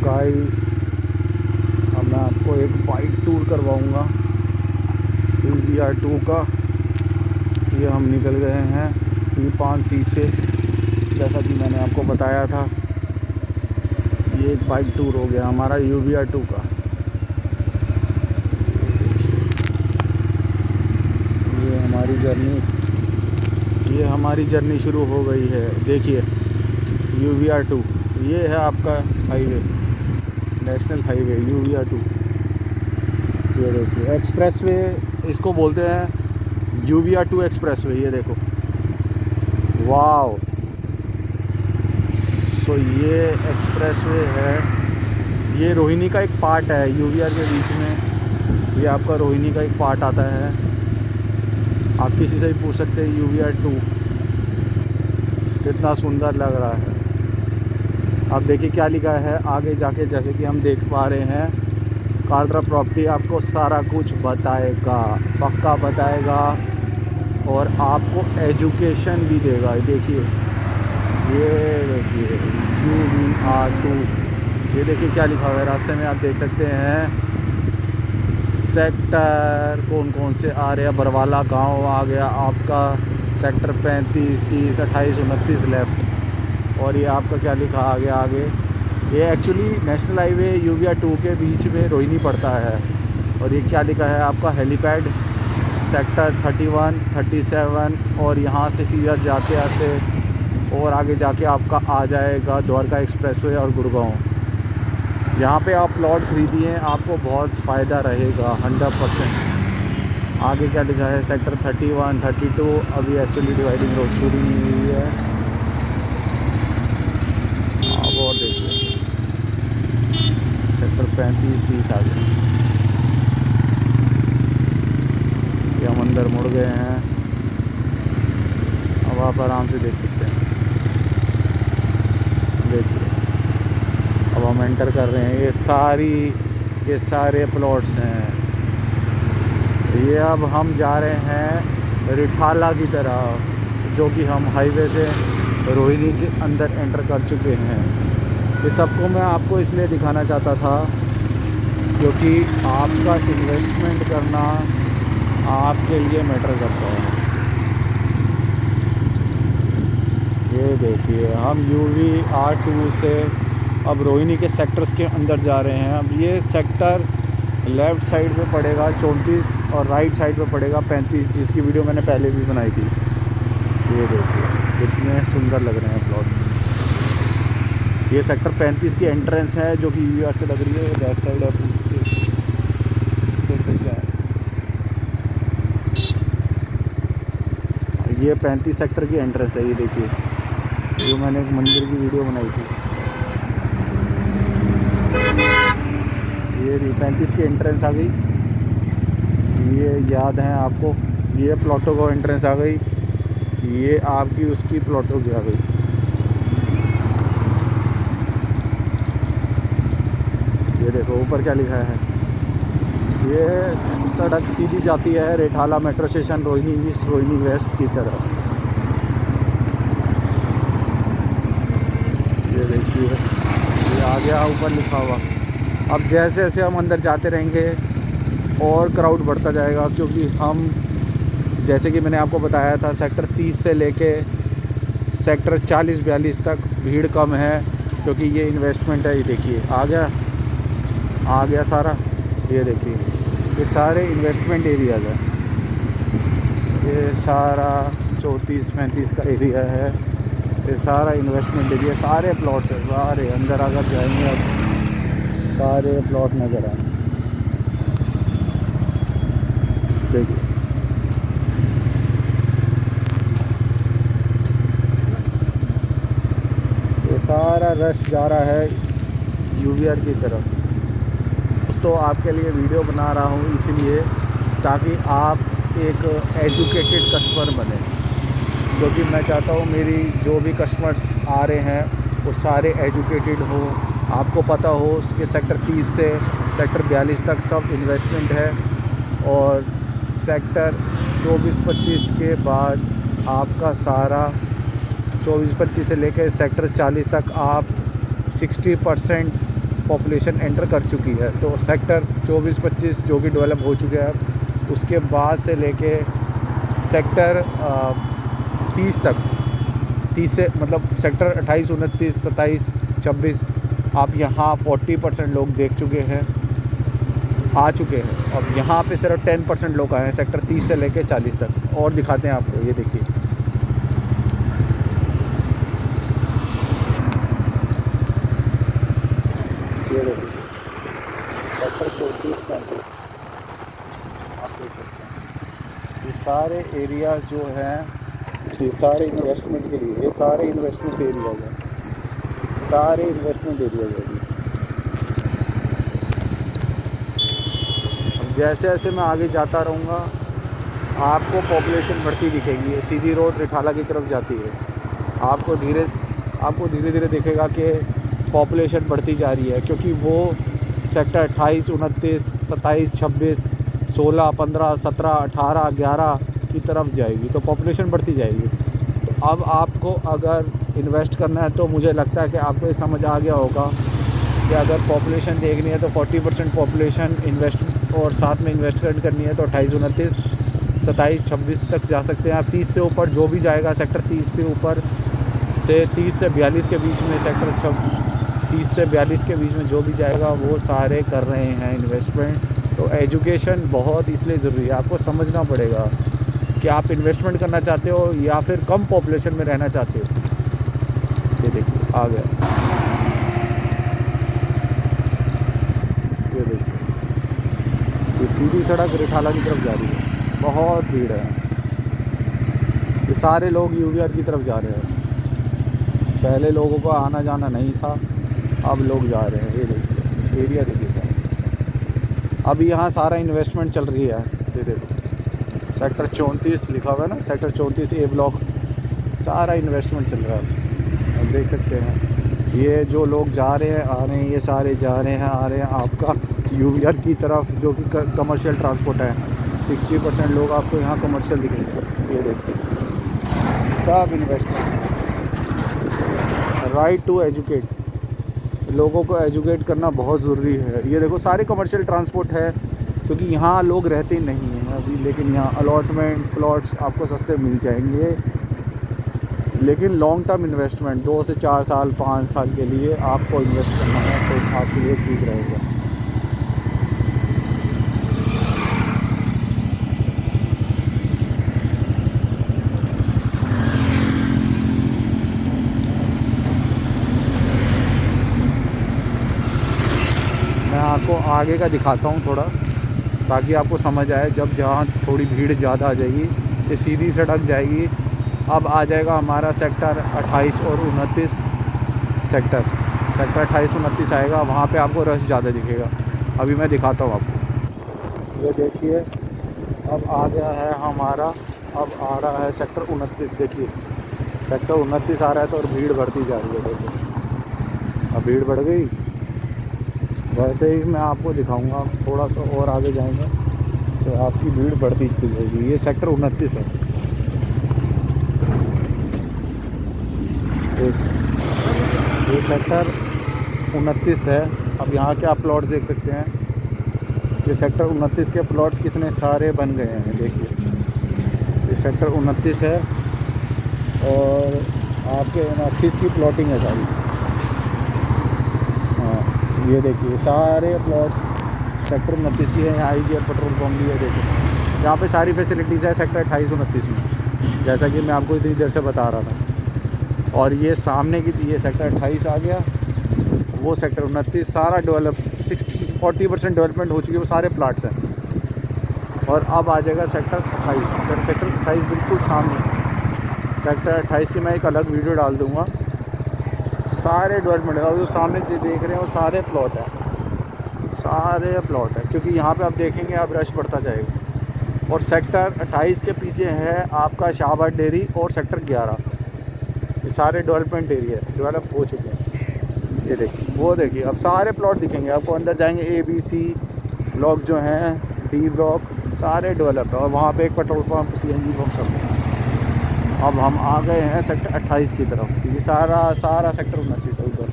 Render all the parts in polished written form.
Guys, अब मैं आपको एक बाइक टूर करवाऊंगा UVR2 का। ये हम निकल गए हैं C5 C6, जैसा कि मैंने आपको बताया था। ये एक बाइक टूर हो गया हमारा UVR2 का। ये हमारी जर्नी शुरू हो गई है। देखिए UVR2, ये है आपका हाईवे, नेशनल हाईवे UVR2। ये देखिए एक्सप्रेसवे, इसको बोलते हैं UVR2 एक्सप्रेसवे। ये देखो, वाव। सो ये एक्सप्रेसवे है, ये रोहिणी का एक पार्ट है। UVR के बीच में ये आपका रोहिणी का एक पार्ट आता है। आप किसी से भी पूछ सकते हैं UVR2 कितना सुंदर लग रहा है। अब देखिए क्या लिखा है आगे जाके, जैसे कि हम देख पा रहे हैं। कार्ड्रा प्रॉपर्टी आपको सारा कुछ बताएगा, पक्का बताएगा, और आपको एजुकेशन भी देगा। देखिए, ये देखिए UVR2, ये देखिए क्या लिखा हुआ है रास्ते में, आप देख सकते हैं। सेक्टर कौन कौन से आ रहे हैं, बरवाला गांव आ गया आपका, सेक्टर 35, 30, 28, 29 लेफ़्ट। और ये आपका क्या लिखा आगे। ये एक्चुअली नेशनल हाईवे UVR2 के बीच में रोहिणी पड़ता है। और ये क्या लिखा है आपका, हेलीपैड सेक्टर 31, 37। और यहाँ से सीधा जाते आते और आगे जाके आपका आ जाएगा द्वारका एक्सप्रेसवे और गुड़गांव। यहाँ पे आप प्लॉट खरीदिए, आपको बहुत फ़ायदा रहेगा 100%। आगे क्या लिखा है, सेक्टर 31, 32। अभी एक्चुअली डिवाइडिंग रोड शुरू नहीं हुई है। अब और देखिए सेक्टर 35, 30 आ गए। ये हम अंदर मुड़ गए हैं। अब आप आराम से देख सकते हैं। देखिए अब हम एंटर कर रहे हैं। ये सारे प्लॉट्स हैं। ये अब हम जा रहे हैं रिठाला की तरफ, जो कि हम हाईवे से रोहिणी के अंदर एंटर कर चुके हैं। ये सबको मैं आपको इसलिए दिखाना चाहता था क्योंकि आपका इन्वेस्टमेंट करना आपके लिए मैटर करता है। ये देखिए हम UVR2 से अब रोहिणी के सेक्टर्स के अंदर जा रहे हैं। अब ये सेक्टर लेफ़्ट साइड पे पड़ेगा 34 और राइट साइड पे पड़ेगा 35, जिसकी वीडियो मैंने पहले भी बनाई थी। ये देखिए कितने सुंदर लग रहे हैं प्लॉट्स। ये सेक्टर 35 की एंट्रेंस है, जो कि UVR से लग रही है। बैक साइड है, देख सकते हैं। ये 35 सेक्टर की एंट्रेंस है। ये देखिए, जो मैंने एक मंदिर की वीडियो बनाई थी। ये 35 की एंट्रेंस आ गई। ये याद है आपको, ये प्लॉटों को एंट्रेंस आ गई। ये आपकी उसकी प्लॉटों की आ गई। ये देखो ऊपर क्या लिखा है। ये सड़क सीधी जाती है Rithala metro station, Rohini east, Rohini west की तरफ। ये देखिए, ये आ गया ऊपर लिखा हुआ। अब जैसे जैसे हम अंदर जाते रहेंगे और क्राउड बढ़ता जाएगा, क्योंकि हम, जैसे कि मैंने आपको बताया था, सेक्टर 30 से लेके सेक्टर 40-42 तक भीड़ कम है, क्योंकि ये इन्वेस्टमेंट है। ये देखिए आ गया सारा। ये देखिए ये सारे इन्वेस्टमेंट एरियाज़ है। ये सारा 34-35 का एरिया है। ये सारा इन्वेस्टमेंट एरिया, सारे प्लॉट्स है, सारे अंदर अगर जाएंगे अब सारे प्लॉट नज़र आए। देखिए ये सारा रश जा रहा है UVR की तरफ। तो आपके लिए वीडियो बना रहा हूँ इसलिए, ताकि आप एक एजुकेटेड कस्टमर बने, क्योंकि मैं चाहता हूँ मेरी जो भी कस्टमर्स आ रहे हैं वो सारे एजुकेटेड हों। आपको पता हो कि सेक्टर 30 से सेक्टर 42 तक सब इन्वेस्टमेंट है, और सेक्टर 24-25 के बाद आपका सारा 24-25 से लेकर सेक्टर 40 तक आप 60% पॉपुलेशन एंटर कर चुकी है। तो सेक्टर 24-25 जो कि डेवलप हो चुके हैं, उसके बाद से लेके सेक्टर 30 तक, 30 से मतलब सेक्टर 28, 29, 27, 26 आप यहाँ 40% लोग देख चुके हैं, आ चुके हैं। अब यहाँ पे सिर्फ 10% लोग आए हैं सेक्टर 30 से लेके 40 तक। और दिखाते हैं आपको, ये देखिए सेक्टर 34-35 आप देख सकते हैं। ये सारे एरियाज़ जो हैं, ये सारे इन्वेस्टमेंट के लिए, ये सारे इन्वेस्टमेंट एरियाज़ हैं, सारे इन्वेस्टमेंट एरियाज़ हैं। जैसे जैसे मैं आगे जाता रहूँगा आपको पॉपुलेशन बढ़ती दिखेगी। ये सीधी रोड रिठाला की तरफ जाती है। आपको धीरे धीरे दिखेगा कि पॉपुलेशन बढ़ती जा रही है, क्योंकि वो सेक्टर 28, 29, 27, 26, 16, 15, 17, 18, 11 की तरफ जाएगी, तो पॉपुलेशन बढ़ती जाएगी। तो अब आपको अगर इन्वेस्ट करना है तो मुझे लगता है कि आपको ये समझ आ गया होगा कि अगर पॉपुलेशन देखनी है तो 40% पॉपुलेशन इन्वेस्ट और साथ में इन्वेस्टमेंट करनी है तो 28, 29, 27, 26 तक जा सकते हैं आप। 30 से ऊपर जो भी जाएगा, सेक्टर 30 से ऊपर से 30 से 42 के बीच में, सेक्टर 30 से 42 के बीच में जो भी जाएगा वो सारे कर रहे हैं इन्वेस्टमेंट। तो एजुकेशन बहुत इसलिए ज़रूरी है, आपको समझना पड़ेगा कि आप इन्वेस्टमेंट करना चाहते हो या फिर कम पॉपुलेशन में रहना चाहते हो। ये देखिए आ गया, ये देखिए ये सीधी सड़क रिठाला की तरफ जा रही है, बहुत भीड़ है। ये सारे लोग यूवीआर की तरफ जा रहे हैं। पहले लोगों को आना जाना नहीं था, अब लोग जा रहे हैं। ये देखिए एरिया देखिए सर, अब यहाँ सारा इन्वेस्टमेंट चल रही है। ये देखो सेक्टर 34 लिखा हुआ है ना, सेक्टर 34 ए ब्लॉक, सारा इन्वेस्टमेंट चल रहा है। आप देख सकते हैं ये जो लोग जा रहे हैं आ रहे हैं, ये सारे जा रहे हैं आ रहे हैं आपका यूवीआर की तरफ, जो कि कमर्शियल ट्रांसपोर्ट है। 60% लोग आपको यहाँ कमर्शियल दिखेंगे। ये देखिए सब इन्वेस्टमेंट। राइट टू एजुकेट, लोगों को एजुकेट करना बहुत ज़रूरी है। ये देखो सारे कमर्शियल ट्रांसपोर्ट है, क्योंकि यहाँ लोग रहते नहीं हैं अभी, लेकिन यहाँ अलॉटमेंट प्लॉट्स आपको सस्ते मिल जाएंगे। लेकिन लॉन्ग टर्म इन्वेस्टमेंट 2 से 4 साल 5 साल के लिए आपको इन्वेस्ट करना है तो आपके लिए ठीक रहेगा। मैं आपको आगे का दिखाता हूँ थोड़ा, ताकि आपको समझ आए। जब जहाँ थोड़ी भीड़ ज़्यादा आ जाएगी, ये सीधी सड़क जाएगी। अब आ जाएगा हमारा सेक्टर 28 और 29, सेक्टर 28, 29 आएगा, वहाँ पे आपको रश ज़्यादा दिखेगा। अभी मैं दिखाता हूँ आपको। ये देखिए अब आ गया है हमारा, अब आ रहा है सेक्टर 29। देखिए सेक्टर 29 आ रहा है तो और भीड़ बढ़ती जा रही है। देखो अब भीड़ बढ़ गई। वैसे ही मैं आपको दिखाऊंगा, थोड़ा सा और आगे जाएंगे तो आपकी भीड़ बढ़ती चली जाएगी। ये सेक्टर 29 है। ये सेक्टर 29 है। अब यहाँ के आप प्लॉट्स देख सकते हैं कि सेक्टर 29 के प्लॉट्स कितने सारे बन गए हैं। देखिए ये सेक्टर 29 है और आपके 29 की प्लॉटिंग है सारी। ये देखिए सारे प्लॉट्स सेक्टर 29 की है। यहाँ IGL पेट्रोल पंप भी है। देखिए यहाँ पे सारी फैसिलिटीज़ है सेक्टर 28, 29 में, जैसा कि मैं आपको इतनी देर से बता रहा था। और ये सामने की ये सेक्टर 28 आ गया, वो सेक्टर 29 सारा डेवलप 40% डेवलपमेंट हो चुकी है, वो सारे प्लाट्स हैं। और अब आ जाएगा सेक्टर 28। सेक्टर 28 बिल्कुल सामने। सेक्टर 28 की मैं एक अलग वीडियो डाल दूँगा। सारे डेवलपमेंट है, जो सामने जो देख रहे हैं वो सारे प्लॉट हैं, सारे प्लॉट है, क्योंकि यहाँ पे आप देखेंगे आप रश बढ़ता जाएगा। और सेक्टर 28 के पीछे है आपका शाहबाद डेयरी और सेक्टर 11, ये सारे डेवलपमेंट एरिया डेवलप हो चुके हैं। ये देखिए वो देखिए अब सारे प्लॉट दिखेंगे आपको। अंदर जाएंगे ABC ब्लॉक जो हैं, D ब्लॉक, सारे डेवलप है। और वहाँ पे एक पेट्रोल पंप, CNG पंप सब है। अब हम आ गए हैं सेक्टर 28 की तरफ। ये सारा सेक्टर 29 है उधर,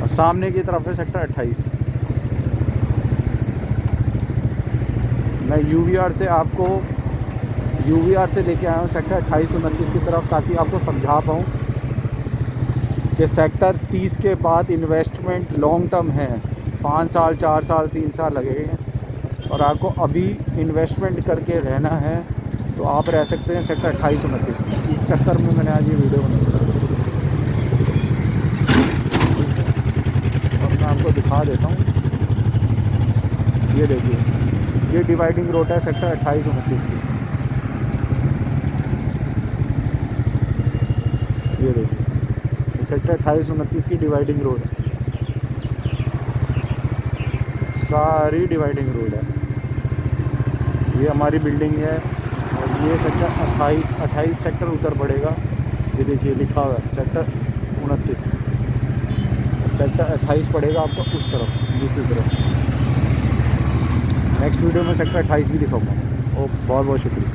और सामने की तरफ है सेक्टर 28। मैं यूवीआर से लेके आया हूँ सेक्टर 28 29 की तरफ, ताकि आपको समझा पाऊँ कि सेक्टर 30 के बाद इन्वेस्टमेंट लॉन्ग टर्म है, 5 साल 4 साल 3 साल लगेंगे, और आपको अभी इन्वेस्टमेंट करके रहना है तो आप रह सकते हैं सेक्टर 28 29 में। इस चक्कर में मैंने आज ये वीडियो बनाई और मैं आपको दिखा देता हूँ। ये देखिए, ये डिवाइडिंग रोड है सेक्टर 28 29 की। ये देखिए, सेक्टर 28 29 की डिवाइडिंग रोड है, सारी डिवाइडिंग रोड है। ये हमारी बिल्डिंग है और ये सेक्टर 28 सेक्टर उतर पड़ेगा। ये देखिए लिखा हुआ है सेक्टर 29, सेक्टर 28 पड़ेगा आपको उस तरफ, दूसरी तरफ। नेक्स्ट वीडियो में सेक्टर 28 भी दिखाऊंगा। बहुत बहुत शुक्रिया।